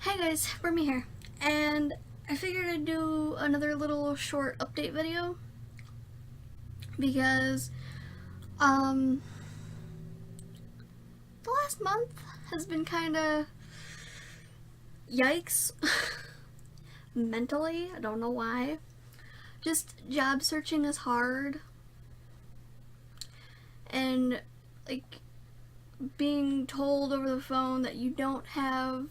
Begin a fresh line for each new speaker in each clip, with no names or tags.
Hey guys, Brimmy here, and I figured I'd do another little short update video because the last month has been kinda yikes mentally. I don't know why. Just job searching is hard, and like being told over the phone that you don't have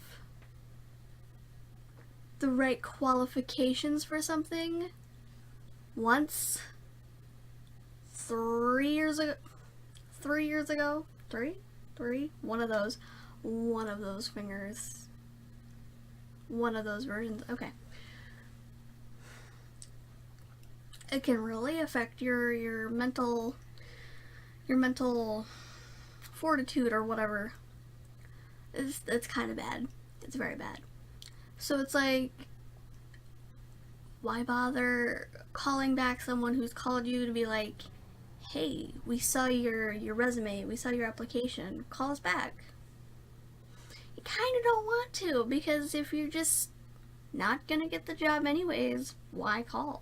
the right qualifications for something once 3 years ago, one of those fingers, one of those versions. Okay, it can really affect your mental fortitude or whatever. It's kind of bad. It's very bad. So it's like, why bother calling back someone who's called you to be like, hey, we saw your resume, we saw your application, call us back. You kind of don't want to, because if you're just not gonna get the job anyways, why call?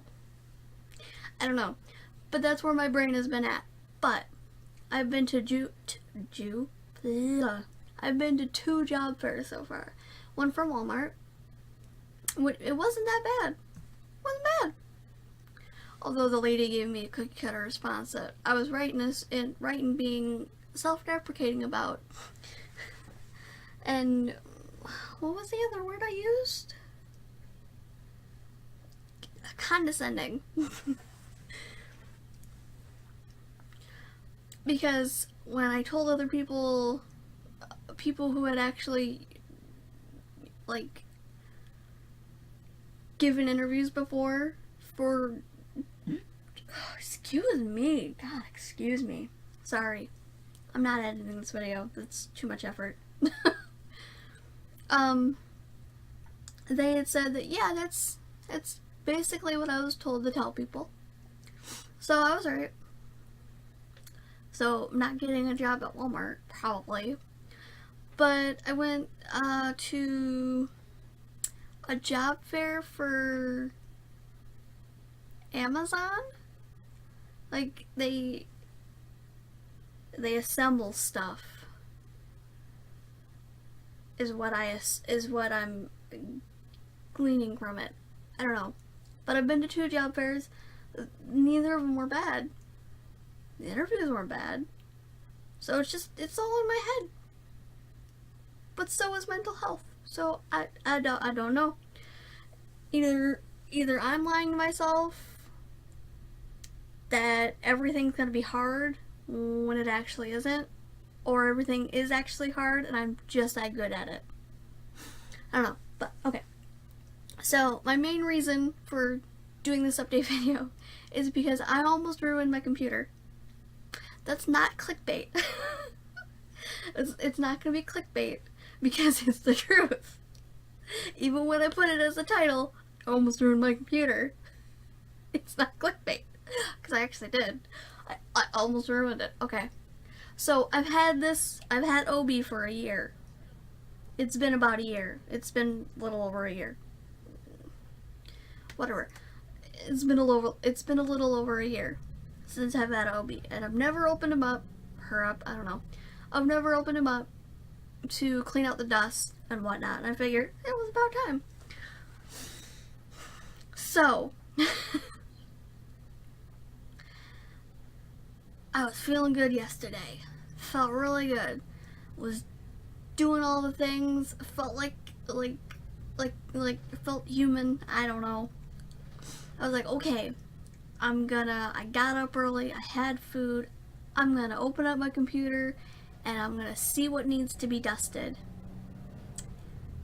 I don't know, but that's where my brain has been at. But I've been to I've been to 2 job fairs so far. One for Walmart. It wasn't that bad. It wasn't bad. Although the lady gave me a cookie cutter response that I was right in being self-deprecating about. And what was the other word I used? Condescending. Because when I told other people who had actually like given interviews before for excuse me, God, excuse me. Sorry. I'm not editing this video. That's too much effort. They had said that yeah, that's basically what I was told to tell people. So I was right. So I'm not getting a job at Walmart, probably. But I went to a job fair for Amazon. Like they assemble stuff is what I'm gleaning from it. I don't know. But I've been to 2 job fairs. Neither of them were bad. The interviews weren't bad. So it's all in my head. But so is mental health. So I don't know. Either I'm lying to myself that everything's gonna be hard when it actually isn't, or everything is actually hard and I'm just that good at it. I don't know, but okay. So my main reason for doing this update video is because I almost ruined my computer. That's not clickbait. It's not gonna be clickbait because it's the truth. Even when I put it as a title, I almost ruined my computer. It's not clickbait. Because I actually did. I almost ruined it. Okay. So I've had OB for a year. It's been about a year. It's been a little over a year. Whatever. It's been a little over a year since I've had OB. And I've never opened him up. I don't know. I've never opened him up to clean out the dust and whatnot. And I figured it was about time. So I was feeling good yesterday. Felt really good. Was doing all the things. Felt like felt human. I don't know. I was like, okay, I got up early. I had food. I'm gonna open up my computer and I'm gonna see what needs to be dusted.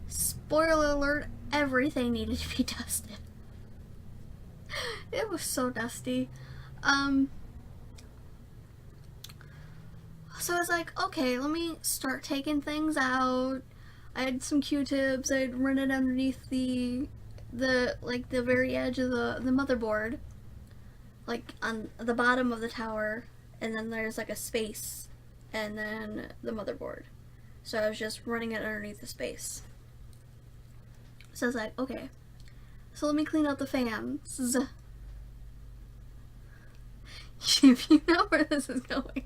Spoiler alert, everything needed to be dusted. It was so dusty. So I was like, okay, let me start taking things out. I had some Q-tips. I'd run it underneath the very edge of the motherboard, like on the bottom of the tower, and then there's like a space, and then the motherboard. So I was just running it underneath the space. So I was like, okay, so let me clean out the fans. If you know where this is going.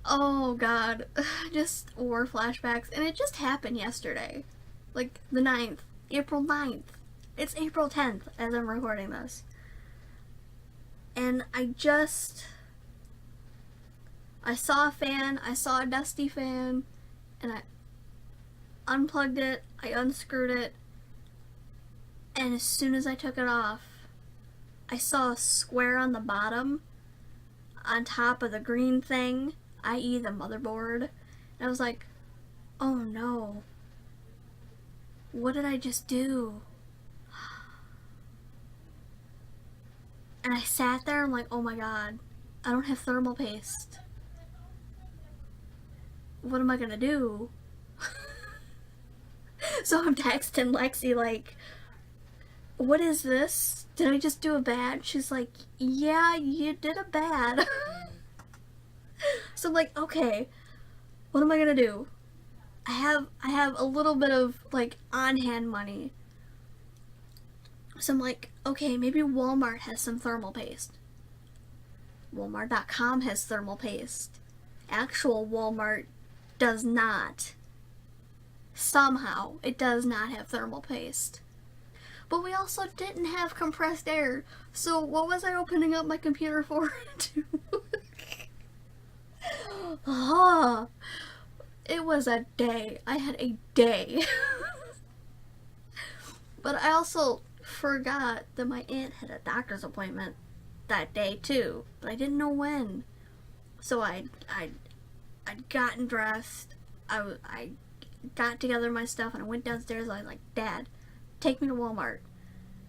Oh god, just war flashbacks. And it just happened yesterday. Like the 9th, April 9th. It's April 10th as I'm recording this. And I saw a fan, I saw a dusty fan, and I unplugged it, I unscrewed it, and as soon as I took it off, I saw a square on the bottom, on top of the green thing, i.e. the motherboard, and I was like, oh no, what did I just do? And I sat there, I'm like, oh my god, I don't have thermal paste. What am I gonna do? So I'm texting Lexi like, what is this? Did I just do a bad? She's like, yeah, you did a bad. So I'm like, okay, what am I gonna do? I have a little bit of like on-hand money. So I'm like, okay, maybe Walmart has some thermal paste. Walmart.com has thermal paste. Actual Walmart does not. Somehow, it does not have thermal paste. But we also didn't have compressed air. So what was I opening up my computer for? It was a day. I had a day. But I also forgot that my aunt had a doctor's appointment that day too. But I didn't know when. So I'd gotten dressed. I got together my stuff and I went downstairs. I was like, Dad, take me to Walmart.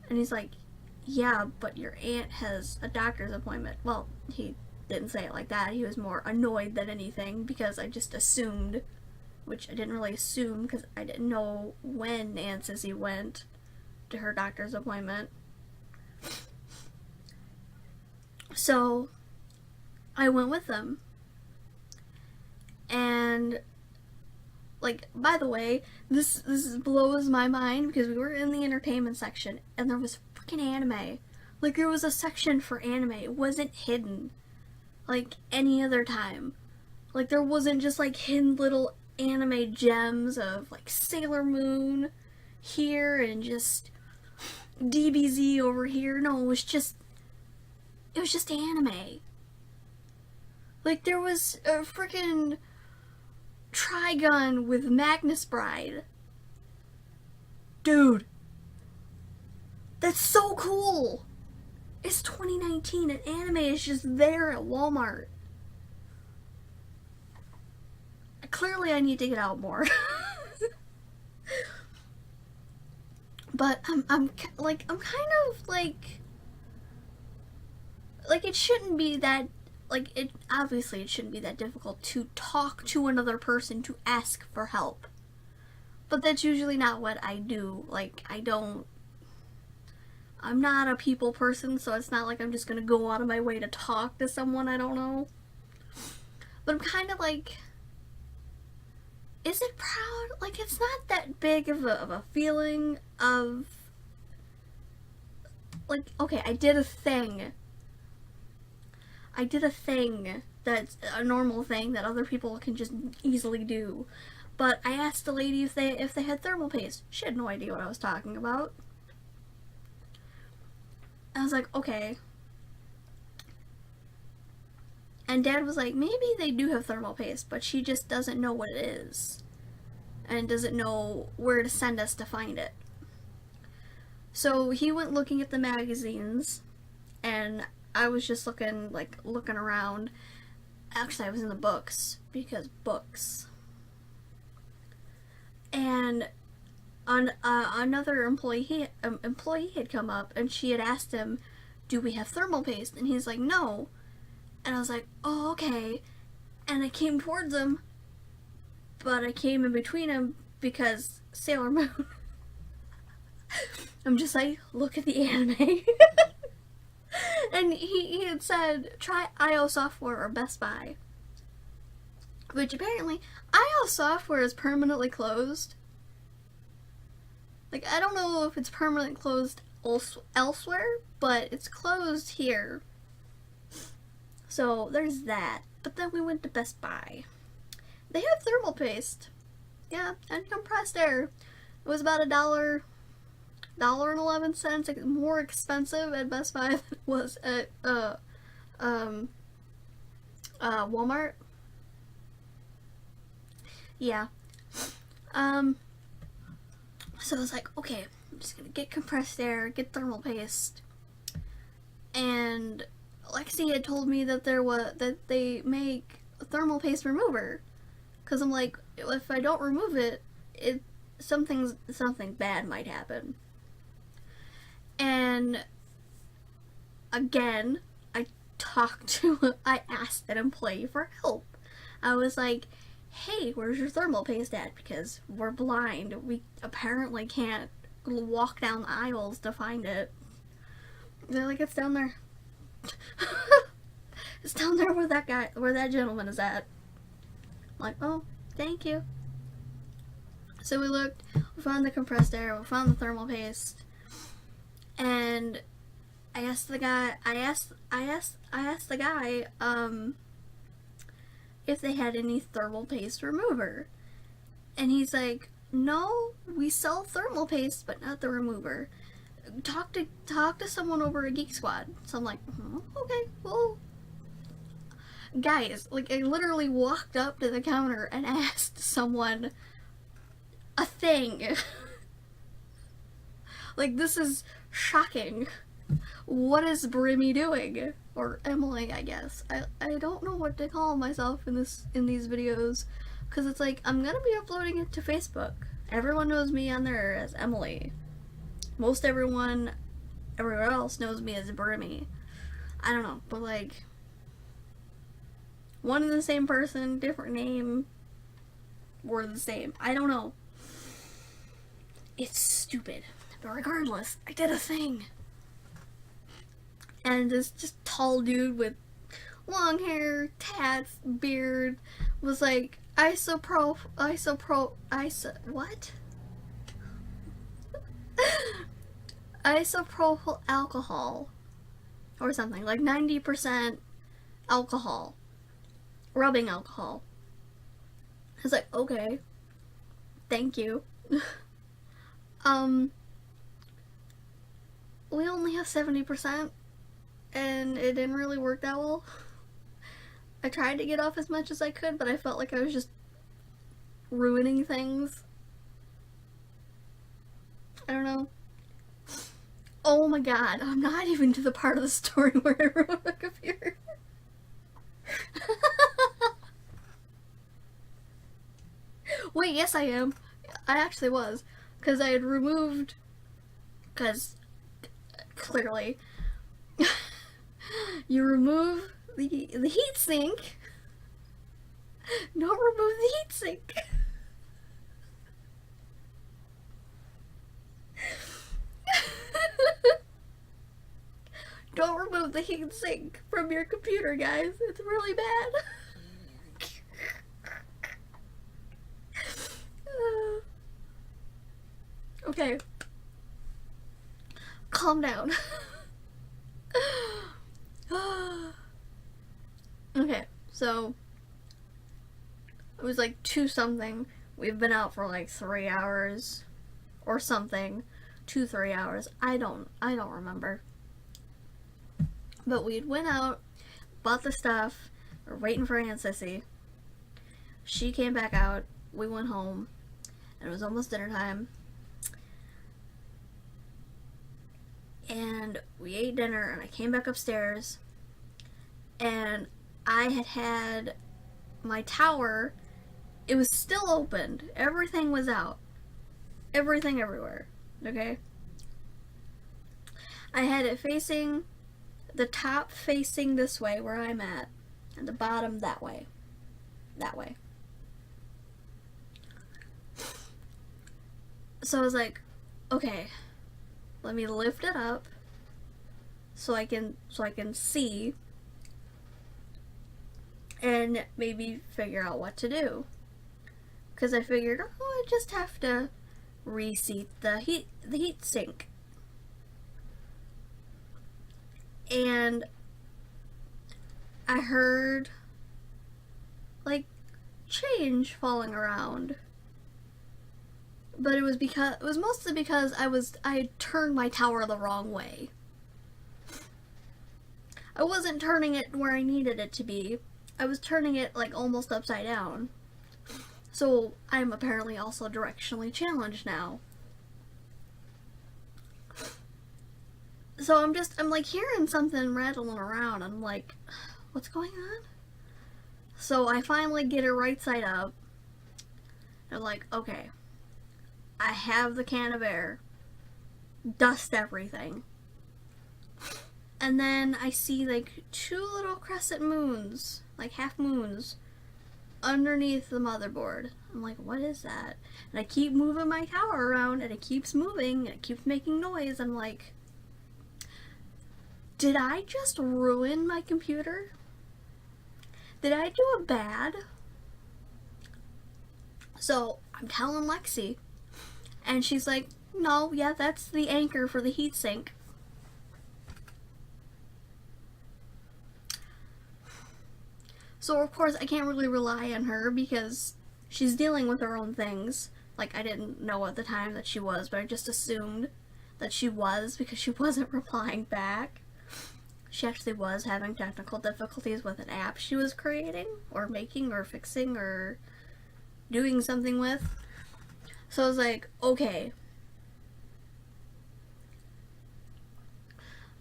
And he's like, yeah, but your aunt has a doctor's appointment. Well, he didn't say it like that. He was more annoyed than anything because I just assumed, which I didn't really assume because I didn't know when Aunt Sissy went to her doctor's appointment. So I went with them. And like, by the way, this blows my mind because we were in the entertainment section and there was freaking anime. Like, there was a section for anime. It wasn't hidden like any other time. Like, there wasn't just like hidden little anime gems of like Sailor Moon here and just DBZ over here. No, it was just anime. Like, there was a freaking Trigun with Magnus Bride. Dude, that's so cool. It's 2019 and anime is just there at Walmart. Clearly I need to get out more. But I'm kind of like it shouldn't be that, like, it obviously it shouldn't be that difficult to talk to another person to ask for help. But that's usually not what I do. Like, I'm not a people person, so it's not like I'm just gonna go out of my way to talk to someone I don't know. But I'm kind of like, is it proud? Like, it's not that big of a feeling of, like, okay, I did a thing that's a normal thing that other people can just easily do. But I asked the lady if they had thermal paste. She had no idea what I was talking about. I was like, okay. And Dad was like, maybe they do have thermal paste, but she just doesn't know what it is. And doesn't know where to send us to find it. So he went looking at the magazines, and I was just looking around. Actually, I was in the books, because books. And another employee had come up, and she had asked him, do we have thermal paste? And he's like, no. And I was like, oh, okay. And I came towards him, but I came in between him because Sailor Moon. I'm just like, look at the anime. And he had said, try IO Software or Best Buy. Which apparently, IO Software is permanently closed. Like, I don't know if it's permanently closed elsewhere, but it's closed here. So there's that. But then we went to Best Buy. They have thermal paste. Yeah, and compressed air. It was about $1.11 more expensive at Best Buy than it was at Walmart. Yeah. So I was like, okay, I'm just gonna get compressed air, get thermal paste. And Lexi had told me that they make a thermal paste remover. Cause I'm like, if I don't remove it, something bad might happen. And again, I asked an employee for help. I was like, hey, where's your thermal paste at? Because we're blind. We apparently can't walk down the aisles to find it. They're like, it's down there. It's down there where that gentleman is at. I'm like, oh, thank you. So we looked, we found the compressed air, we found the thermal paste, and I asked the guy, if they had any thermal paste remover. And he's like, no, we sell thermal paste, but not the remover. Talk to someone over at Geek Squad. So I'm like, okay, well, guys, like, I literally walked up to the counter and asked someone a thing. Like, this is shocking. What is Brimmy doing? Or Emily, I guess. I don't know what to call myself in these videos, because it's like, I'm gonna be uploading it to Facebook. Everyone knows me on there as Emily. Most everyone everywhere else knows me as Brimmy. I don't know, but like, one and the same person, different name, were the same. I don't know. It's stupid. But regardless, I did a thing. And this just tall dude with long hair, tats, beard, was like, what? Isopropyl alcohol. Or something, like 90% alcohol. Rubbing alcohol. I was like, okay. Thank you. We only have 70%, and it didn't really work that well. I tried to get off as much as I could, but I felt like I was just ruining things. I don't know. Oh my god, I'm not even to the part of the story where I ruined my computer. Wait, yes I am. I actually was. Because I had removed... Because, clearly, you remove the heat sink. Don't remove the heat sink. Don't remove the heat sink from your computer, guys. It's really bad. Okay. Calm down. Okay, so it was like 2 something. We've been out for like 3 hours or something. 2-3 hours. I don't remember. But we went out, bought the stuff, we're waiting for Aunt Sissy. She came back out, we went home, and it was almost dinner time. And we ate dinner, and I came back upstairs, and I had my tower, it was still opened. Everything was out. Everything everywhere. Okay? I had it facing, the top facing this way where I'm at, and the bottom that way. That way. So I was like, okay, let me lift it up so I can see and maybe figure out what to do. Because I figured, oh, I just have to reseat the heat sink. And I heard like change falling around. But it was mostly because I turned my tower the wrong way. I wasn't turning it where I needed it to be. I was turning it like almost upside down. So I'm apparently also directionally challenged now. So I'm like hearing something rattling around. I'm like, what's going on? So I finally get it right side up. I'm like, okay, I have the can of air. Dust everything. And then I see like 2 little crescent moons, like half moons, underneath the motherboard. I'm like, what is that? And I keep moving my tower around, and it keeps moving, and it keeps making noise. I'm like, did I just ruin my computer? Did I do a bad? So I'm telling Lexi, and she's like, no, yeah, that's the anchor for the heatsink. So of course I can't really rely on her because she's dealing with her own things. Like, I didn't know at the time that she was, but I just assumed that she was because she wasn't replying back. She actually was having technical difficulties with an app she was creating or making or fixing or doing something with. So I was like, okay,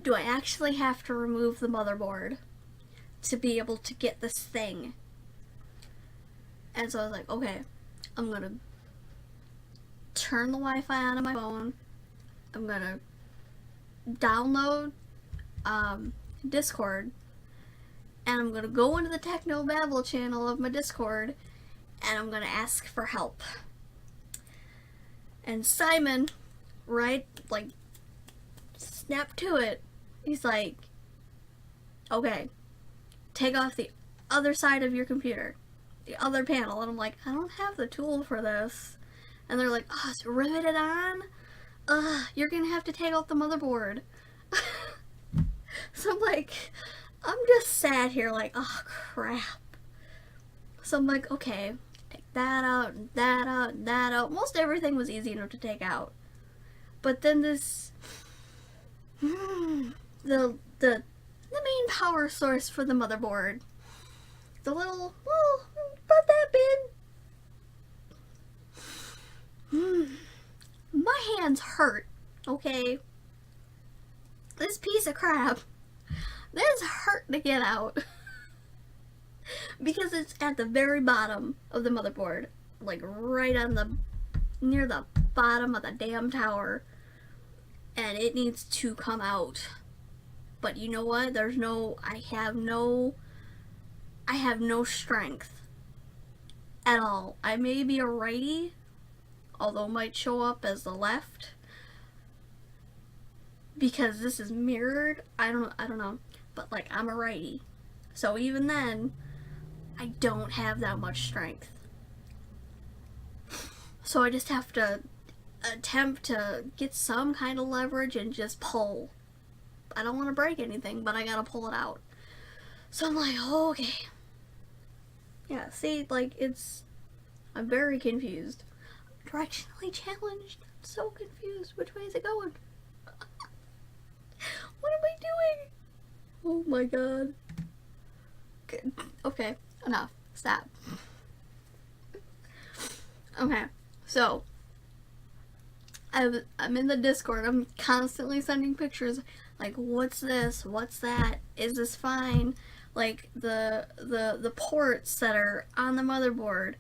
do I actually have to remove the motherboard to be able to get this thing? And so I was like, okay, I'm gonna turn the Wi-Fi on on my phone. I'm gonna download Discord, and I'm gonna go into the Techno Babble channel of my Discord, and I'm gonna ask for help. And Simon, right, like, snapped to it. He's like, okay, take off the other side of your computer, the other panel. And I'm like, I don't have the tool for this. And they're like, oh, it's riveted on? You're gonna have to take out the motherboard. So I'm like, I'm just sat here like, oh crap. So I'm like, okay, take that out, and that out, and that out. Most everything was easy enough to take out. But then this, the main power source for the motherboard, the little, well, about that big. My hands hurt, okay? This piece of crap, this hurt to get out. Because it's at the very bottom of the motherboard. Like right on near the bottom of the damn tower. And it needs to come out. But you know what? I have no strength at all. I may be a righty, although it might show up as the left. Because this is mirrored. I don't know. But like, I'm a righty. So even then, I don't have that much strength. So I just have to attempt to get some kind of leverage and just pull. I don't want to break anything, but I gotta pull it out. So I'm like, oh, okay. Yeah, see, like, I'm very confused. I'm directionally challenged. I'm so confused. Which way is it going? What am I doing? Oh my god. Okay, enough. Stop. Okay, so I'm in the Discord. I'm constantly sending pictures like, what's this? What's that? Is this fine? Like the ports that are on the motherboard,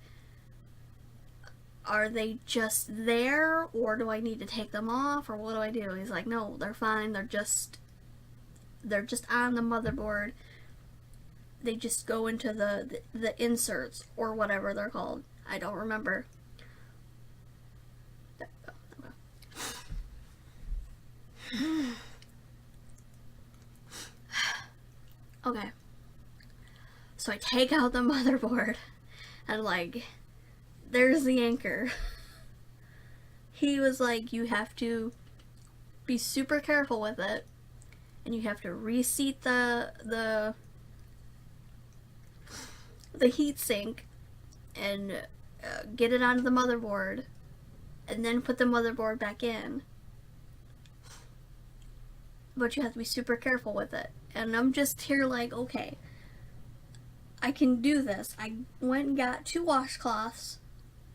are they just there, or do I need to take them off, or what do I do? He's like, no, they're fine. They're just on the motherboard. They just go into the inserts or whatever they're called. I don't remember. Okay. So I take out the motherboard and like, there's the anchor. he was like, you have to be super careful with it, and you have to reseat the heat sink and get it onto the motherboard, and then put the motherboard back in. But you have to be super careful with it. And I'm just here like, okay, I can do this. I went and got 2 washcloths,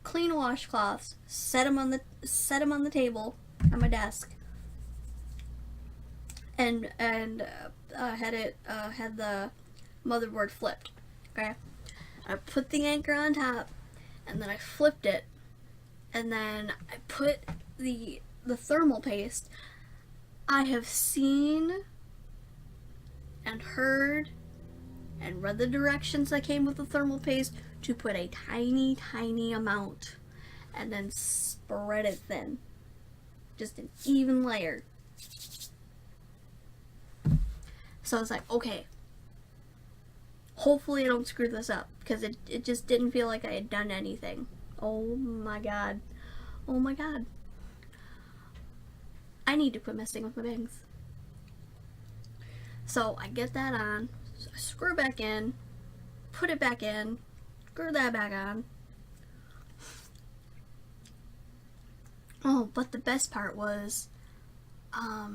clean washcloths, set them on the table on my desk, and had the motherboard flipped. Okay, I put the anchor on top, and then I flipped it, and then I put the thermal paste. I have seen and heard and read the directions that came with the thermal paste to put a tiny, tiny amount and then spread it thin. Just an even layer. So I was like, okay, hopefully I don't screw this up, because it just didn't feel like I had done anything. Oh my god. Oh my god. I need to quit messing with my bangs. So I get that on, so I screw back in, put it back in, screw that back on. Oh, but the best part was, I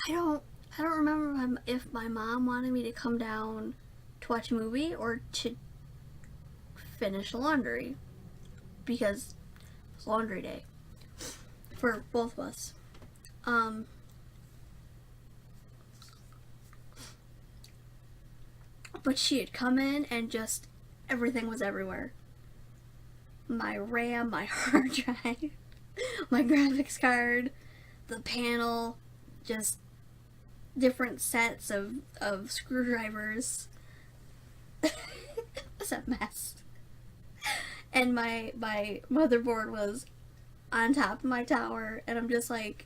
don't remember if my mom wanted me to come down to watch a movie or to finish laundry, because it was laundry day for both of us. But she had come in and just everything was everywhere. My RAM, my hard drive, my graphics card, the panel, just different sets of screwdrivers. It was a mess. And my motherboard was on top of my tower, and I'm just like,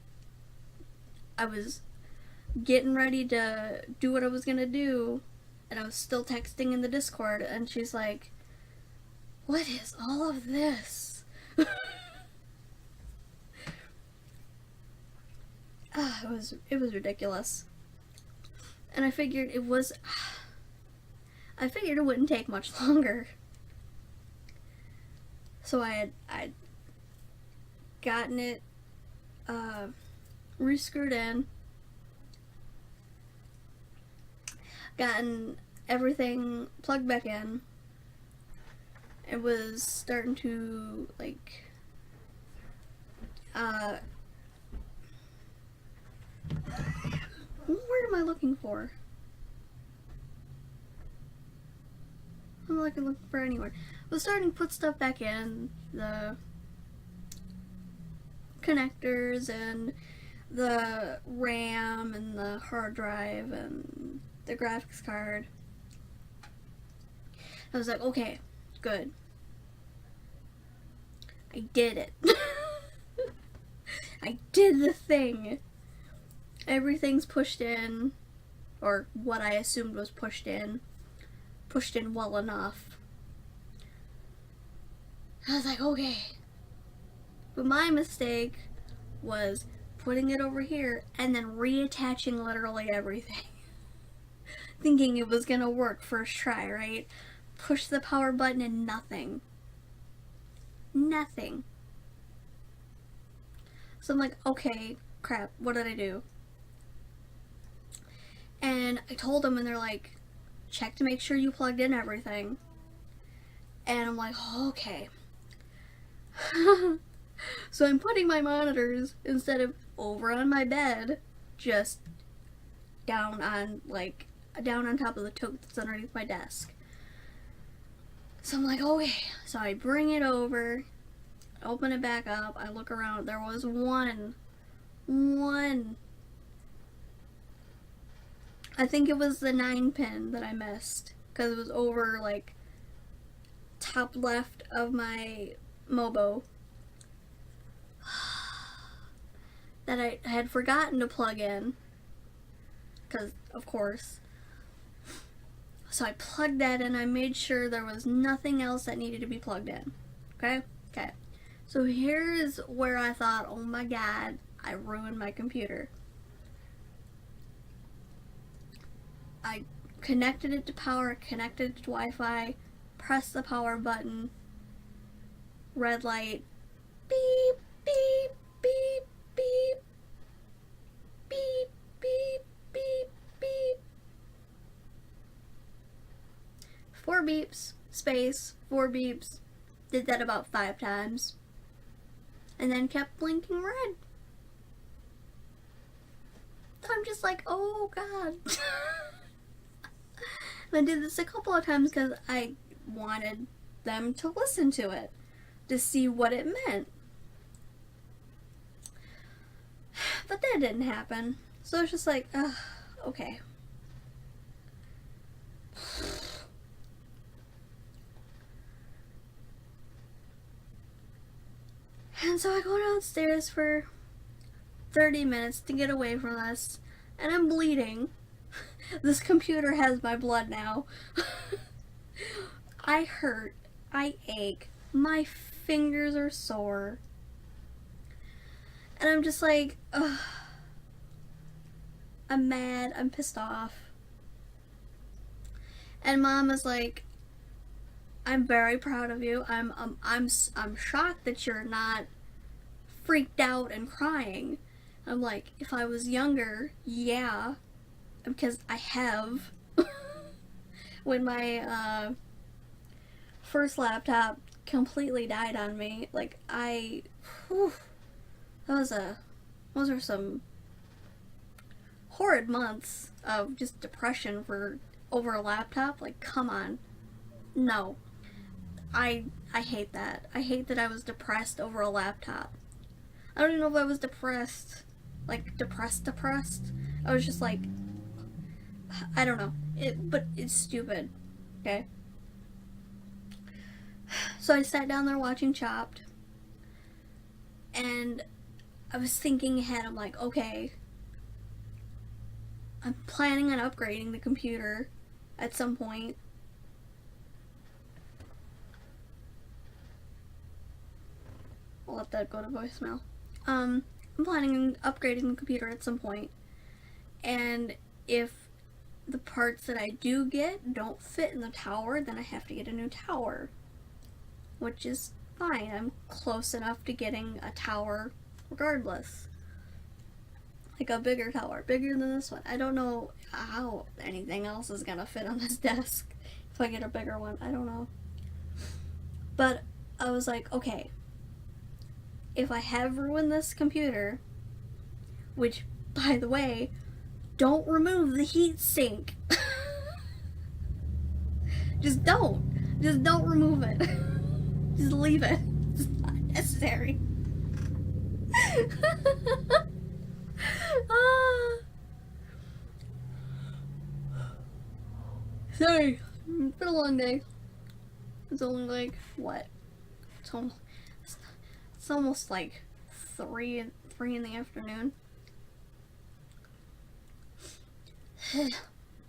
I was getting ready to do what I was gonna do, and I was still texting in the Discord, and she's like, what is all of this? It was ridiculous. And I figured it wouldn't take much longer. So I'd gotten it re-screwed in, gotten everything plugged back in. It was starting to, like, what am I looking for? I'm not looking for anywhere. I was starting to put stuff back in, the connectors and the RAM and the hard drive and the graphics card. I was like, okay, good. I did it. I did the thing. Everything's pushed in, or what I assumed was pushed in well enough. I was like, okay. But my mistake was putting it over here and then reattaching literally everything. Thinking it was gonna work first try, right? Push the power button and nothing. Nothing. So I'm like, okay, crap, what did I do? And I told them, and they're like, check to make sure you plugged in everything. And I'm like, okay. So I'm putting my monitors, instead of over on my bed, just down on top of the tote that's underneath my desk. So I'm like, okay. So I bring it over, open it back up, I look around, there was one. I think it was the 9-pin that I missed, because it was over, like, top left of my Mobo, that I had forgotten to plug in, because, of course. So I plugged that in, I made sure there was nothing else that needed to be plugged in, okay? Okay. So here's where I thought, oh my god, I ruined my computer. I connected it to power, connected it to Wi-Fi, pressed the power button, red light, beep, beep, beep, beep, beep, beep, beep, beep. 4 beeps, space, 4 beeps. Did that about 5 times. And then kept blinking red. I'm just like, oh god. And I did this a couple of times because I wanted them to listen to it, to see what it meant. But that didn't happen. So it's just like, okay. And so I go downstairs for 30 minutes to get away from this, and I'm bleeding. This computer has my blood now. I hurt. I ache. My fingers are sore. And I'm just like, ugh. I'm mad. I'm pissed off. And Mom is like, I'm very proud of you. I'm shocked that you're not freaked out and crying. I'm like, if I was younger, yeah, because I have. When my first laptop completely died on me, like those are some horrid months of just depression for over a laptop. Like, come on, no, I hate that. I hate that I was depressed over a laptop. I don't even know if I was depressed. Like, depressed. I was just like, I don't know. But it's stupid. Okay? So I sat down there watching Chopped, and I was thinking ahead. I'm like, okay, I'm planning on upgrading the computer at some point. I'll let that go to voicemail. I'm planning on upgrading the computer at some point, and if the parts that I do get don't fit in the tower, then I have to get a new tower, which is fine. I'm close enough to getting a tower regardless. Like a bigger tower, bigger than this one. I don't know how anything else is gonna fit on this desk if I get a bigger one. I don't know. But I was like, okay, if I have ruined this computer, which, by the way, don't remove the heat sink. Just don't remove it. Just leave it. It's not necessary. Sorry, it's been a long day. It's only like, what? It's almost like 3 in the afternoon.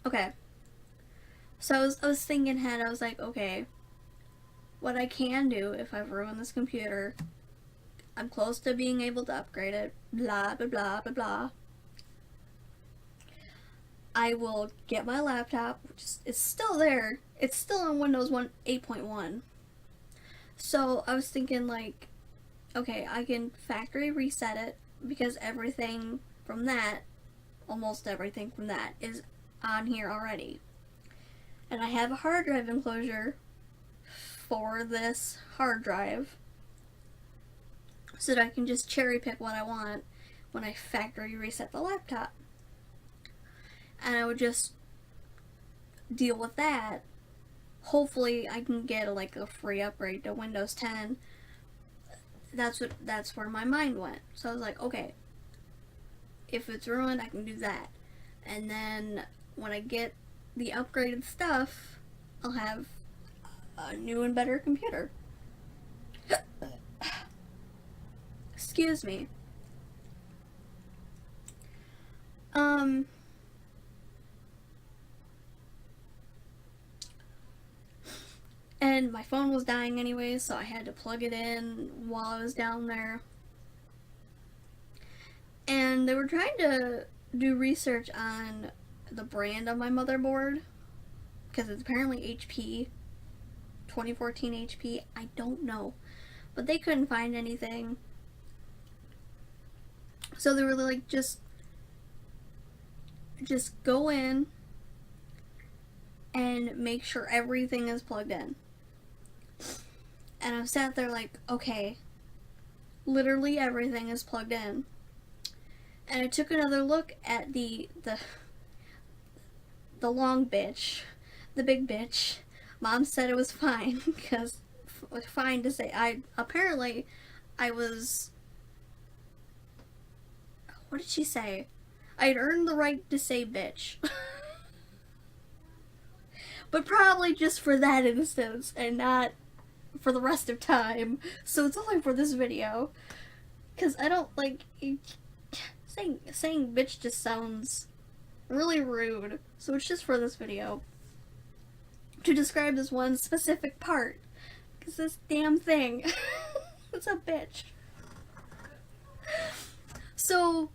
Okay. So I was thinking ahead. I was like, okay, what I can do if I've ruined this computer, I'm close to being able to upgrade it, blah, blah, blah, blah, blah. I will get my laptop, which is still there. It's still on Windows 8.1. So I was thinking, like, okay, I can factory reset it because everything from that, almost everything from that, is on here already. And I have a hard drive enclosure for this hard drive so that I can just cherry pick what I want when I factory reset the laptop. And I would just deal with that. Hopefully I can get like a free upgrade to Windows 10. That's where my mind went. So I was like, okay, if it's ruined, I can do that. And then when I get the upgraded stuff, I'll have a new and better computer. Excuse me. And my phone was dying anyways, so I had to plug it in while I was down there. And they were trying to do research on the brand of my motherboard, because it's apparently HP, 2014 HP. I don't know, but they couldn't find anything. So they were like, just go in and make sure everything is plugged in. And I sat there like, okay, literally everything is plugged in. And I took another look at the long bitch, the big bitch. Mom said it was fine, because it was fine to say. Apparently I was, what did she say? I'd earned the right to say bitch. But probably just for that instance, and not for the rest of time. So it's only for this video, because I don't like, saying bitch just sounds really rude. So it's just for this video, to describe this one specific part, because this damn thing it's a bitch. So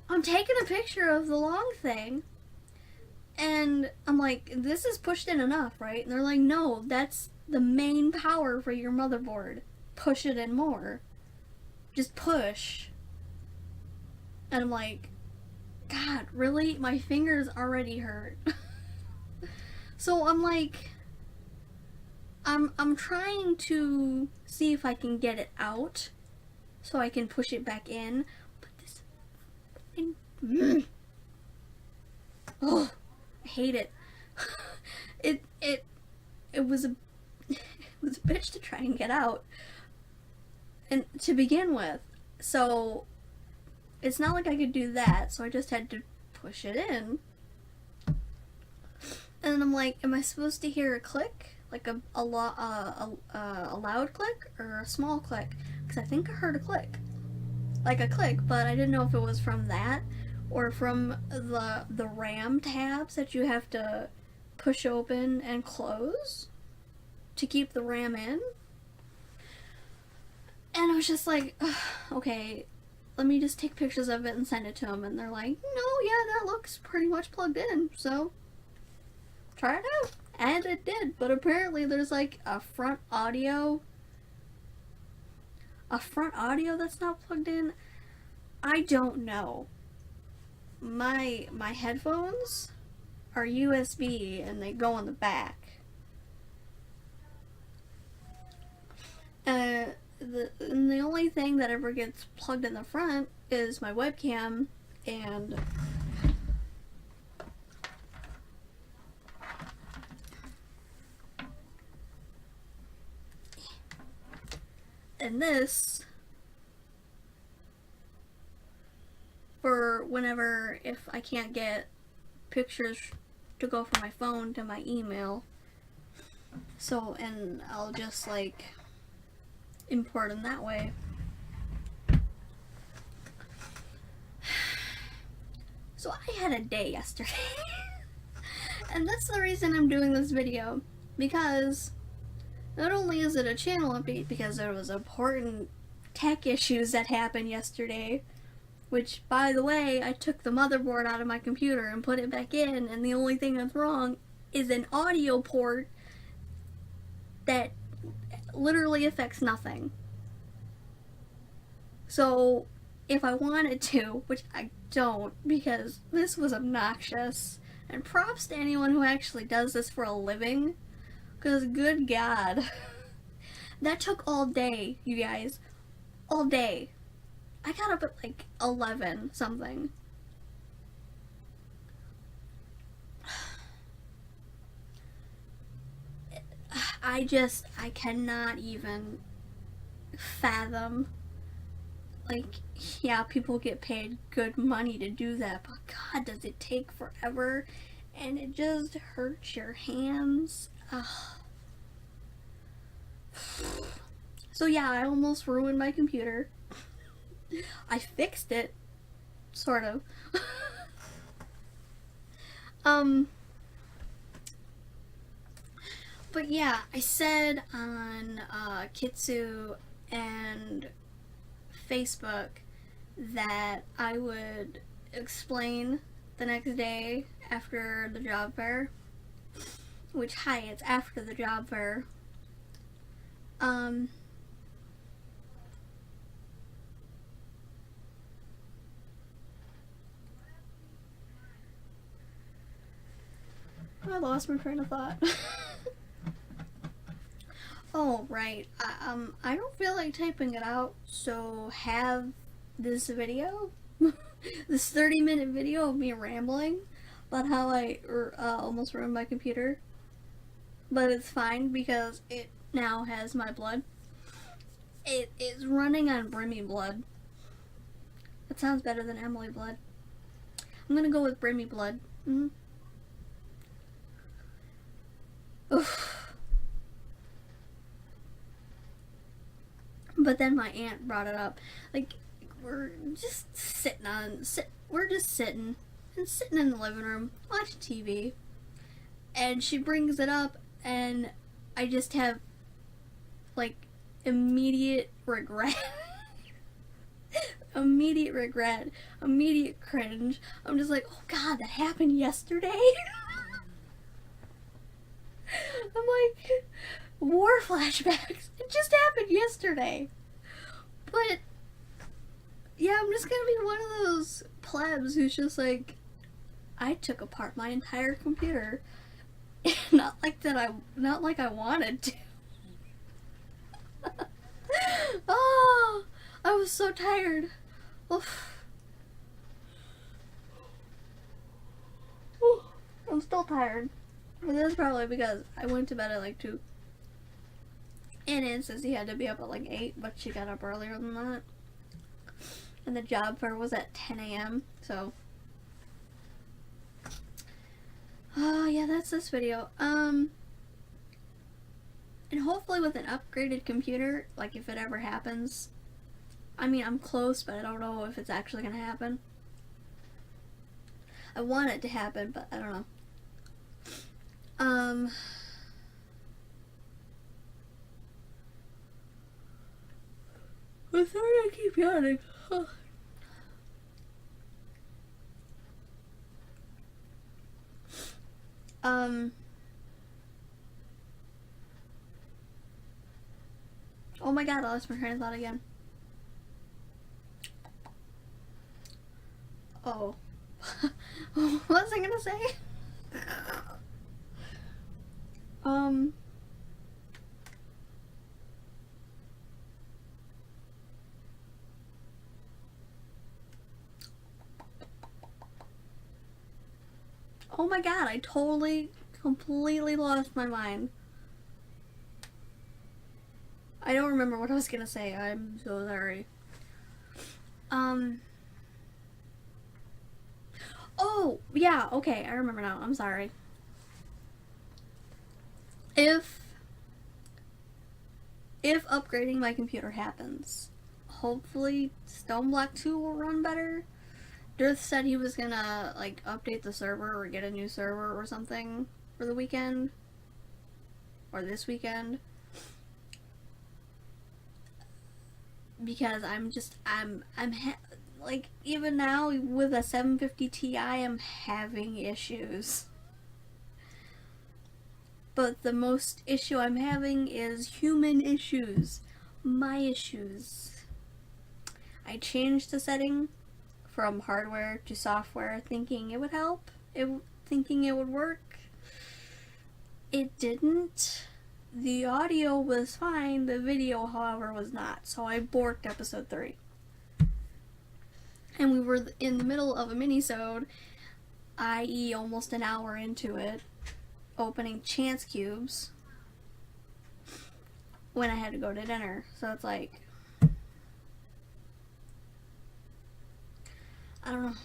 I'm taking a picture of the long thing, and I'm like, this is pushed in enough, right? And they're like, no, that's the main power for your motherboard. Push it in more. Just push. And I'm like, God, really? My fingers already hurt. So I'm like, I'm trying to see if I can get it out so I can push it back in. But this thing, oh, I hate it. It was a bitch to try and get out, and to begin with. So it's not like I could do that, so I just had to push it in. And I'm like, am I supposed to hear a click? Like a loud click or a small click? Because I think I heard a click. Like a click, but I didn't know if it was from that or from the RAM tabs that you have to push open and close to keep the RAM in. And I was just like, okay, let me just take pictures of it and send it to them. And they're like, no, yeah, that looks pretty much plugged in, so try it out. And it did, but apparently there's like a front audio that's not plugged in. I don't know. My headphones are USB and they go on the back. And the only thing that ever gets plugged in the front is my webcam and this for whenever, if I can't get pictures to go from my phone to my email. So, and I'll just like import them that way. So I had a day yesterday. And that's the reason I'm doing this video, because not only is it a channel update, because there was important tech issues that happened yesterday, which, by the way, I took the motherboard out of my computer and put it back in, and the only thing that's wrong is an audio port that literally affects nothing. So if I wanted to, which I don't, because this was obnoxious, and props to anyone who actually does this for a living, because good God, that took all day, you guys, all day. I got up at like 11 something. I cannot even fathom, like, yeah, people get paid good money to do that, but God, does it take forever, and it just hurts your hands. Ugh. So yeah, I almost ruined my computer. I fixed it, sort of. But yeah, I said on Kitsu and Facebook that I would explain the next day after the job fair. Which, hi, it's after the job fair. I lost my train of thought. Oh, right. I don't feel like typing it out, so have this video, this 30-minute video of me rambling about how I almost ruined my computer. But it's fine because it now has my blood. It is running on Brimmy Blood. That sounds better than Emily Blood. I'm gonna go with Brimmy Blood. Oof. But then my aunt brought it up. Like, we're just sitting in the living room, watching TV. And she brings it up, and I just have, like, immediate regret. Immediate cringe. I'm just like, oh god, that happened yesterday? I'm like, war flashbacks. It just happened yesterday. But yeah, I'm just gonna be one of those plebs who's just like, I took apart my entire computer. not like I wanted to. Oh, I was so tired. Oof. I'm still tired. But that's probably because I went to bed at like 2. And Ann says he had to be up at like 8, but she got up earlier than that. And the job fair was at 10 a.m. So, oh yeah, that's this video. And hopefully with an upgraded computer, like if it ever happens. I mean, I'm close, but I don't know if it's actually gonna happen. I want it to happen, but I don't know. I'm sorry I keep yawning. Oh my god, I lost my train of thought again. Oh. What was I gonna say? Oh my god, I completely lost my mind. I don't remember what I was gonna say. I'm so sorry. Oh, yeah, okay, I remember now. I'm sorry. If upgrading my computer happens, hopefully Stoneblock 2 will run better. Dirth said he was gonna, like, update the server or get a new server or something for the weekend. Or this weekend. Because like, even now with a 750 Ti, I'm having issues. But the most issue I'm having is human issues. My issues. I changed the setting from hardware to software thinking it would help. Thinking it would work. It didn't. The audio was fine, the video, however, was not. So I borked episode 3. And we were in the middle of a mini-sode, i.e. almost an hour into it, opening chance cubes, when I had to go to dinner. So it's like, I don't know.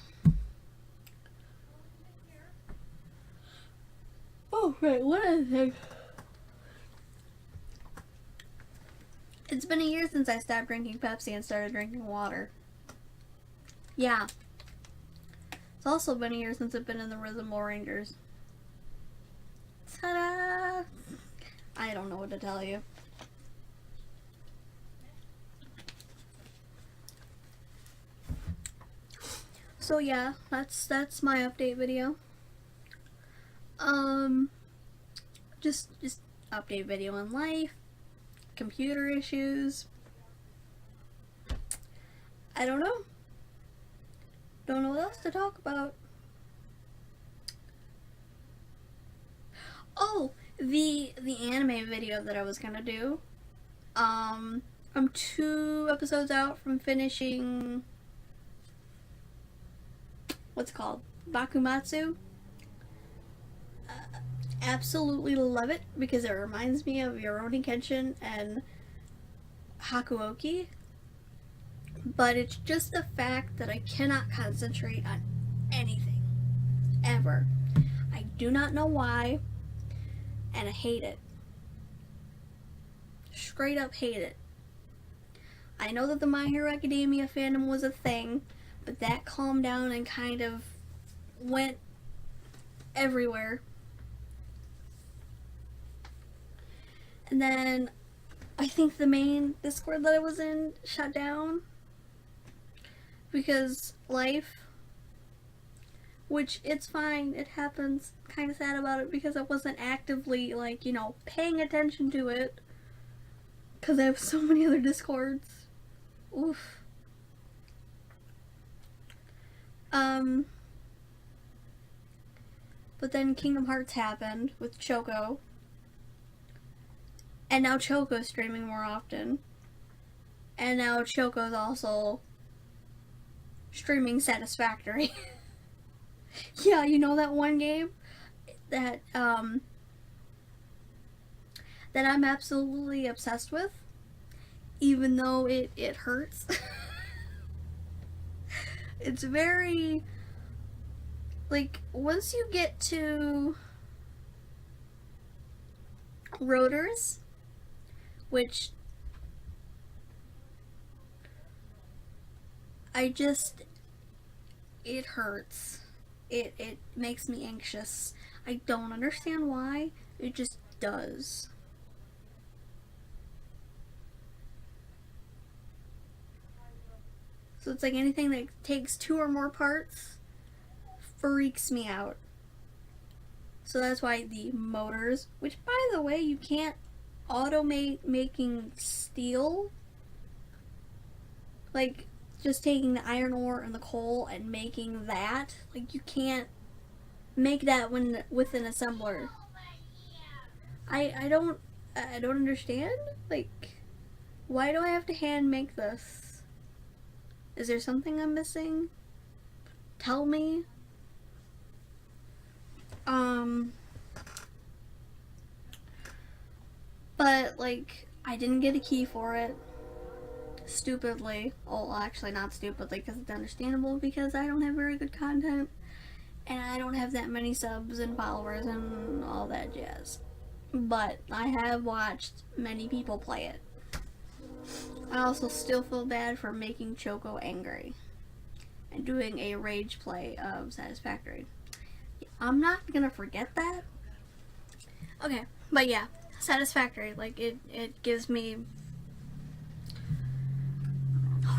Oh, right, what other thing? It's been a year since I stopped drinking Pepsi and started drinking water. Yeah. It's also been a year since I've been in the Rhythm Rangers. Ta-da! I don't know what to tell you. So yeah, that's my update video. Just update video on life, computer issues. I don't know. Don't know what else to talk about. Oh, the anime video that I was gonna do. I'm 2 episodes out from finishing. What's it called? Bakumatsu. Absolutely love it because it reminds me of Rurouni Kenshin and Hakuoki. But it's just the fact that I cannot concentrate on anything. Ever. I do not know why. And I hate it. Straight up hate it. I know that the My Hero Academia fandom was a thing, but that calmed down and kind of went everywhere. And then I think the main Discord that I was in shut down because life, which it's fine, it happens. Kind of sad about it because I wasn't actively, like, you know, paying attention to it because I have so many other Discords. Oof. But then Kingdom Hearts happened with Choco. And now Choco's streaming more often. And now Choco's also streaming Satisfactory. Yeah, you know that one game that that I'm absolutely obsessed with, even though it hurts. It's very, like, once you get to Rotors, which it hurts. It makes me anxious. I don't understand why. It just does. So it's like anything that takes 2 or more parts freaks me out. So that's why the motors, which by the way, you can't automate making steel. Like, just taking the iron ore and the coal and making that. Like, you can't make that with an assembler. I don't understand. Like, why do I have to hand make this? Is there something I'm missing? Tell me. But, like, I didn't get a key for it. Stupidly. Well, actually not stupidly, because it's understandable, because I don't have very good content. And I don't have that many subs and followers and all that jazz. But I have watched many people play it. I also still feel bad for making Choco angry and doing a rage play of Satisfactory. I'm not gonna forget that. Okay, but yeah, Satisfactory, like, it gives me...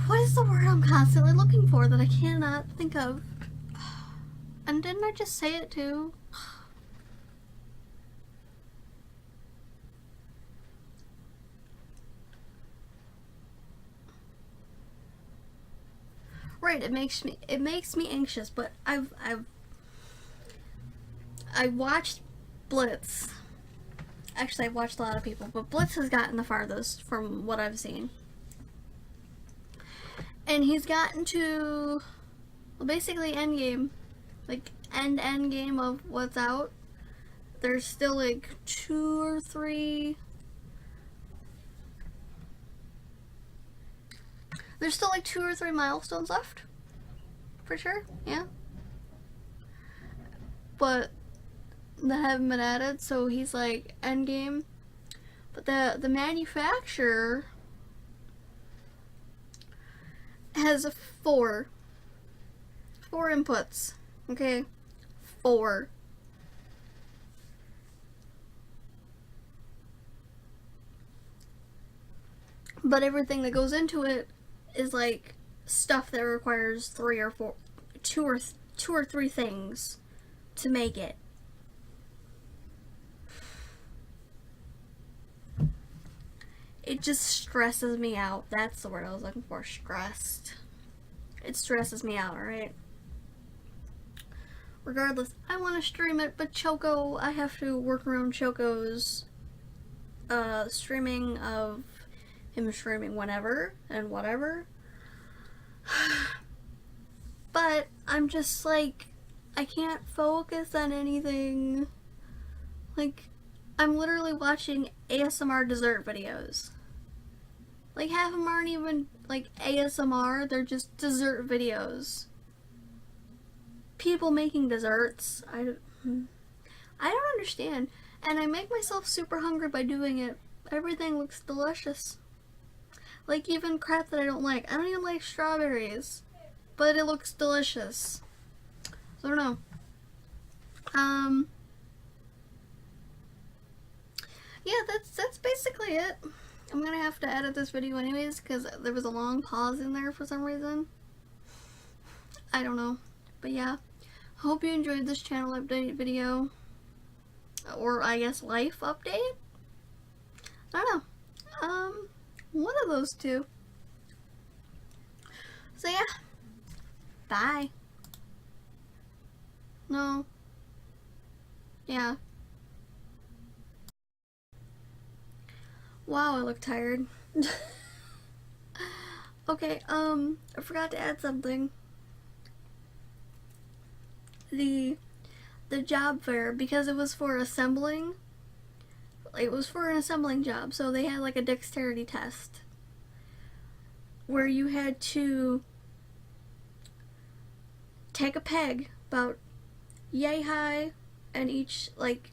What is the word I'm constantly looking for that I cannot think of? And didn't I just say it too? Right, it makes me anxious, but I watched Blitz. Actually, I've watched a lot of people, but Blitz has gotten the farthest from what I've seen. And he's gotten to, well, basically endgame. Like, end game of what's out. There's still like 2 or 3. There's still like 2 or 3 milestones left. For sure, yeah. But that haven't been added, so he's like end game. But the manufacturer has 4 inputs. Okay, 4. but everything that goes into it is like stuff that requires two or three things to make it. It just stresses me out. That's the word I was looking for. Stressed. It stresses me out, alright? Regardless, I want to stream it, but Choco, I have to work around Choco's streaming of him streaming whenever and whatever. But I'm just like, I can't focus on anything. Like, I'm literally watching ASMR dessert videos. Like, half of them aren't even like ASMR, they're just dessert videos. People making desserts. I don't understand. And I make myself super hungry by doing it. Everything looks delicious. Like, even crap that I don't like. I don't even like strawberries. But it looks delicious. So I don't know. Yeah, that's basically it. I'm gonna have to edit this video anyways, because there was a long pause in there for some reason. I don't know. But yeah. Hope you enjoyed this channel update video. Or I guess life update? I don't know. One of those two. So yeah. Bye. No. Yeah. Wow, I look tired. Okay, I forgot to add something. The job fair, because it was for assembling, it was for an assembling job, so they had like a dexterity test where you had to take a peg about yay high, and each, like,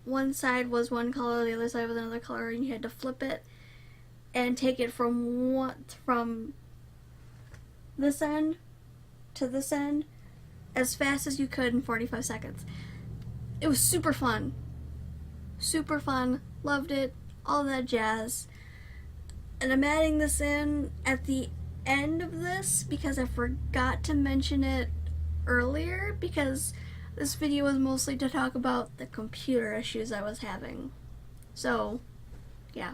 one side was one color, the other side was another color, and you had to flip it and take it from this end to this end as fast as you could in 45 seconds. It was super fun. Super fun. Loved it. All that jazz. And I'm adding this in at the end of this because I forgot to mention it earlier, because this video was mostly to talk about the computer issues I was having. So, yeah.